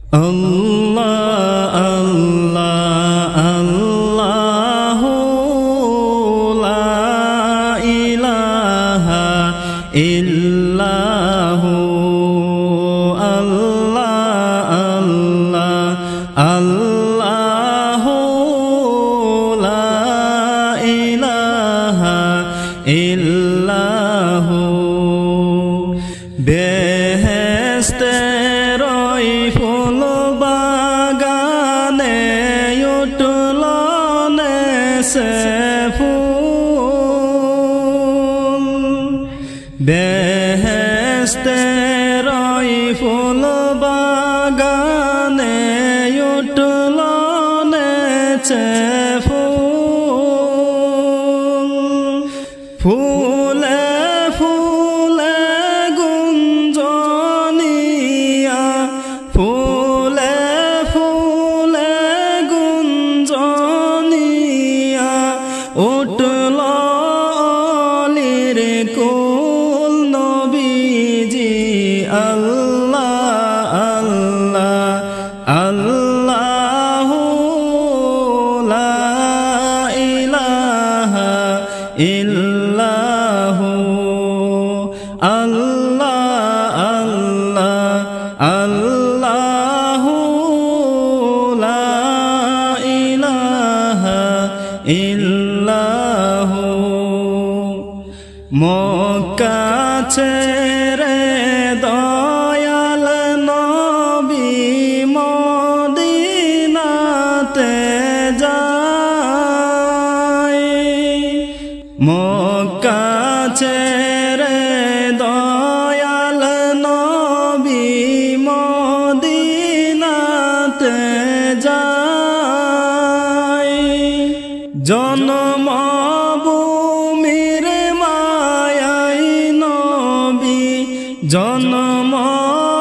আল্লাহ আল্লাহ আল্লাহু লা ইলাহা ইল্লাহু আল্লাহ আল্লাহ আল্লাহু লা ইলাহা ইল্লাহু বেহেশতের ওই ফুল বাগানে উঠল নেছে ফুল বেহেশতের ওই ফুল বাগানে উঠল নেছে ফুল ফুলে ফুলে গুঞ্জনিয়া ফুলে ফুলে গুঞ্জনিয়া উঠল অলির কুল নবীজি আল্লাহ আল্লাহ আল্লাহু লা ইলাহা ইল্লাহু আল্লাহ আল্লাহ আল্লাহু লা ইলাহা ইল্লাহু মক্কা ছেড়ে দয়াল নবী মদিনাতে যায় মক্কা ছেড়ে দয়াল নবী মদিনাতে যায় জন্মভূমির মায়াই নবী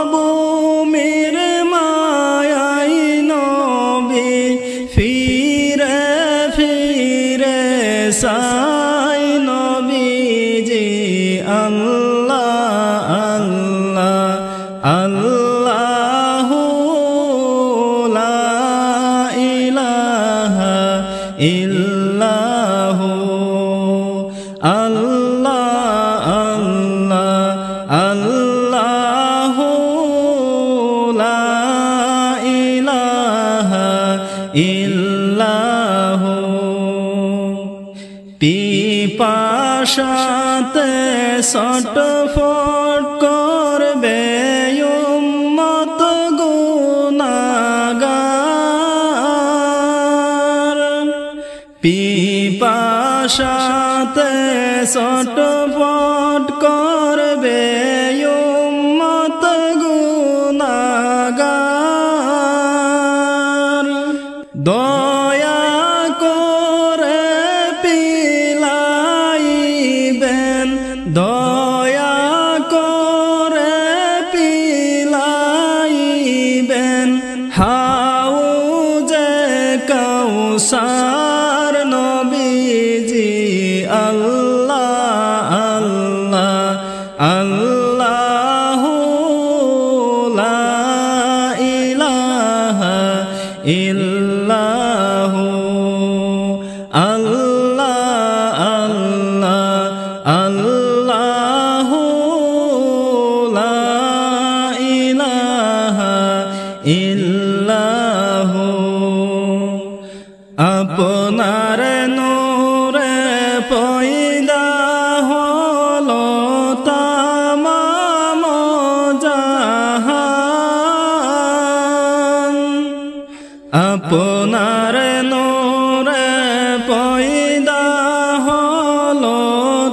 জন্মভূমির মায়াই নবী ফিরে ফিরে সাই নবীজি আল্লাহ আল্লাহ আল্লাহু লা ইলাহা ইল্লাহু আল্লাহ আল্লাহ আল্লাহু লা ইলাহা ইল্লাহু পিপাসাতে ছটফট করবে উম্মত গুনাহগার পিপাসাতে ছটফট করবে উম্মত গুনাহগার দয়া করে পিলাইবেন দয়া করে পিলাইবেন হাউজে কাউসার নবীজি আল্লাহ আল্লাহ আল্লাহু লা ইলাহা ইল্লাহু আল্লাহ আল্লাহ আল্লাহু লা ইলাহা ইল্লাহু আপনার নূরে পয়দা হলো তামাম জাহান আপনার নূরে পয়দা হলো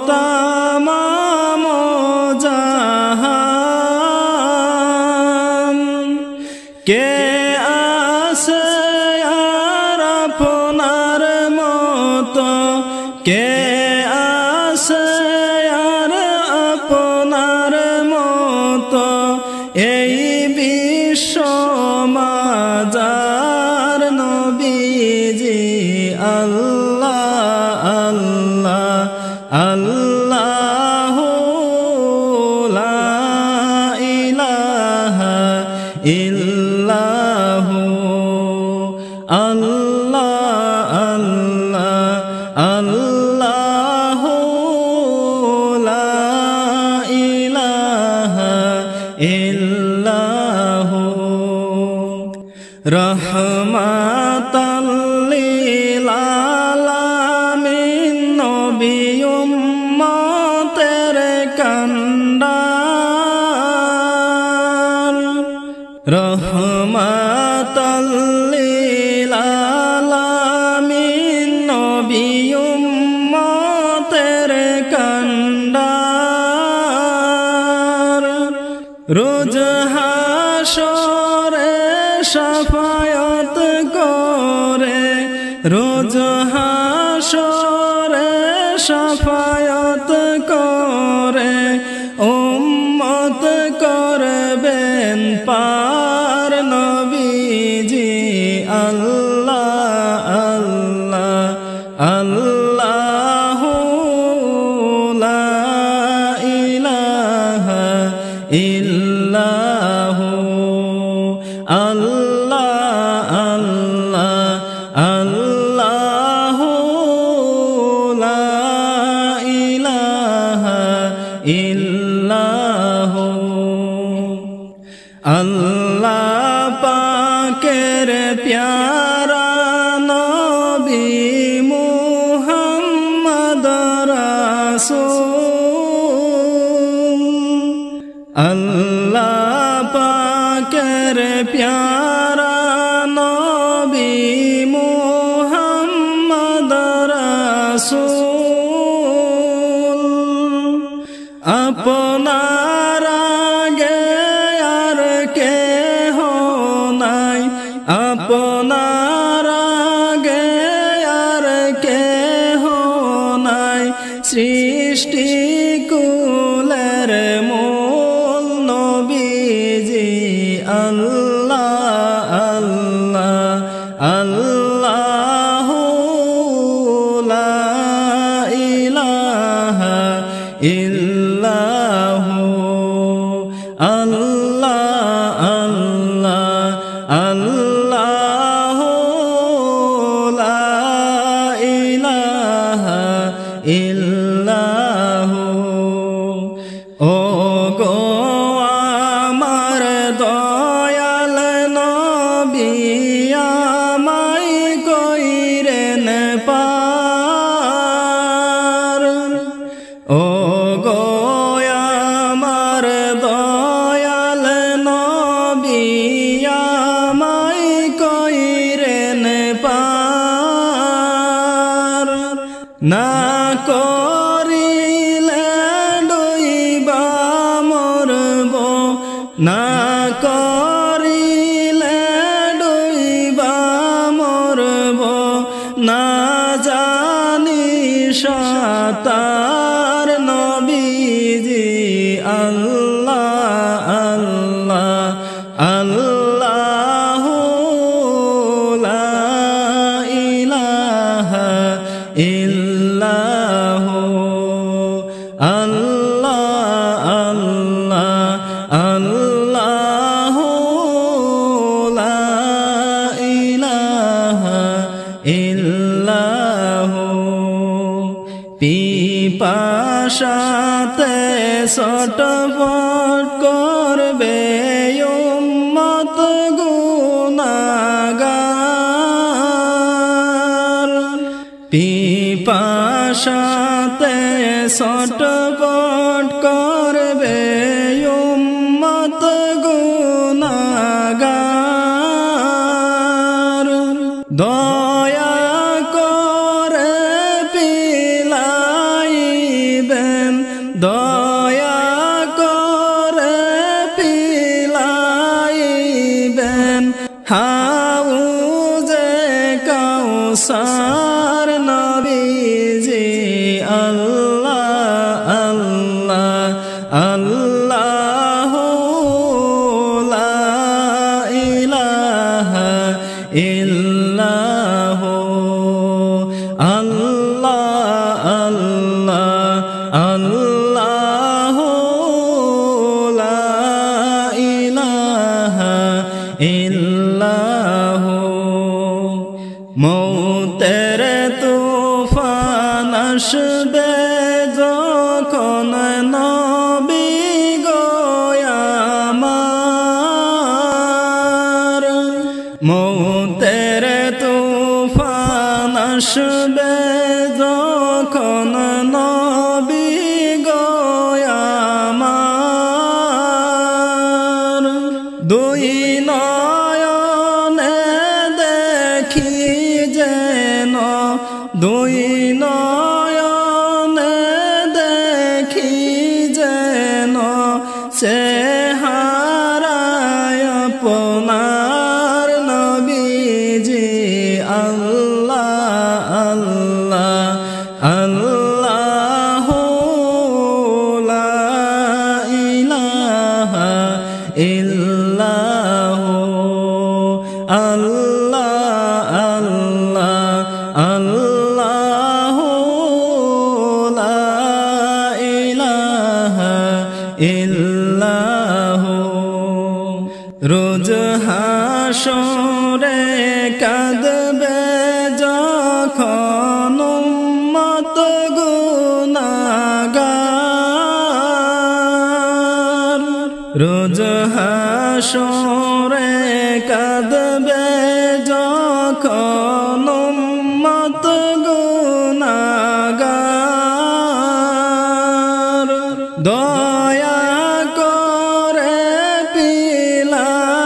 তামাম জাহান কে আছে আর আপনার মতো কে আছে আর আপনার মতো এই বিশ্ব মাজার নবীজি আল্লাহ আল্লাহ আল্লাহু লা ইলাহা ইল্লাল্লাহ ইল্লাহু আল্লাহ আল্লাহ আল্লাহু লা ইলাহা ইল্লাহু রহমাতাল লিল আলামিন নবী উম্মতের কান্ডার রহমাতাল লিল আলামিন নবী উম্মতের কান্ডার রোজ হাশরে শাফায়াত করে রোজ হাশরে শাফায়াত করে উম্মত করবেন পার নবীজি আল্লাহ আল্লাহ আল্লাহু লা ইলাহা ইল্লাহু আল্লাহ আল্লাহ আল্লাহু লা ইলাহা ইল্লাহু আল্লাহ পাকের প্যারা নবী মুহাম্মদ রাসূল আল্লাহ পাকের প্যারা নবী মুহাম্মদ রাসূল আপনার আগে আর কেহ নাই আপনার আগে আর কেহ নাই সৃষ্টি কুলের মূল নবীজি আল্লাহ আল্লাহ আল্লাহু লা ইলাহা ইল্লাহু আল্লাহ আল্লাহ আল্লাহু লা ইলাহা ইল্লাহু ও গো আমার দয়াল নবী আমায় কইরেন পার ও গো আমার দয়াল নবী আমায় কইরেন পার না করিলে ডুইবা মরব না করিলে ডুইবা মরব না জানি সাঁতার নবীজি আল্লাহ আল্লাহ আল্লাহু লা ইলাহা ইল্লাহু আল্লাহ আল্লাহ আল্লাহু লা ইলাহা ইল্লাহু পিপাসাতে ছটফট করবে উম্মত গুনাহগার পিপাসাতে ছটফট করবে উম্মত গুনাহগার দয়া করে পিলাইবেন দয়া করে পিলাইবেন হাউজে কাউসার নবীজি আল্লাহ আল্লাহ আল্লাহু লা ইলাহা ইল্লাহু আল্লাহ আল্লাহ আল্লাহু লা ইলাহা ইল্লাহু মৌতের তুফান আসবে যখন নবী গো আমার মৌতের তুফান আসবে যখন নবী গো আমার দুই নয়নে দেখি যেন দুই নয়নে দেখি যেন চেহারায় আপনার নবীজি আল্লাহ আল্লাহ আল্লাহু লা ইলাহা ইল্লাহু আল্লাহ আল্লাহ আল্লাহু লা ইলাহা ইল্লাহু রোজ হাসরে কাঁদবে যখন উম্মত গুনাহগার রোজ হাসরে কাঁদবে যখন উম্মত গুনাহগার দয়া করে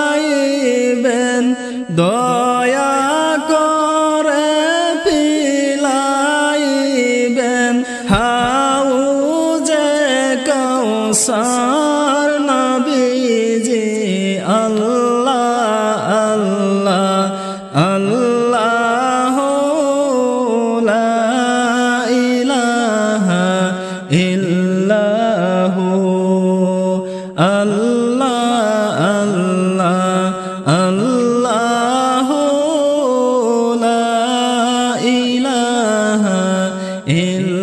পিলাইবেন দয়া করে পিলাইবেন হাউজে কাউসার নবীজি আল্লাহ আল্লাহ আল্লাহু লা ইলাহা ইল্লাহু আল্লাহ আল্লাহ আল্লাহু লা ইলাহা ইল্লাহু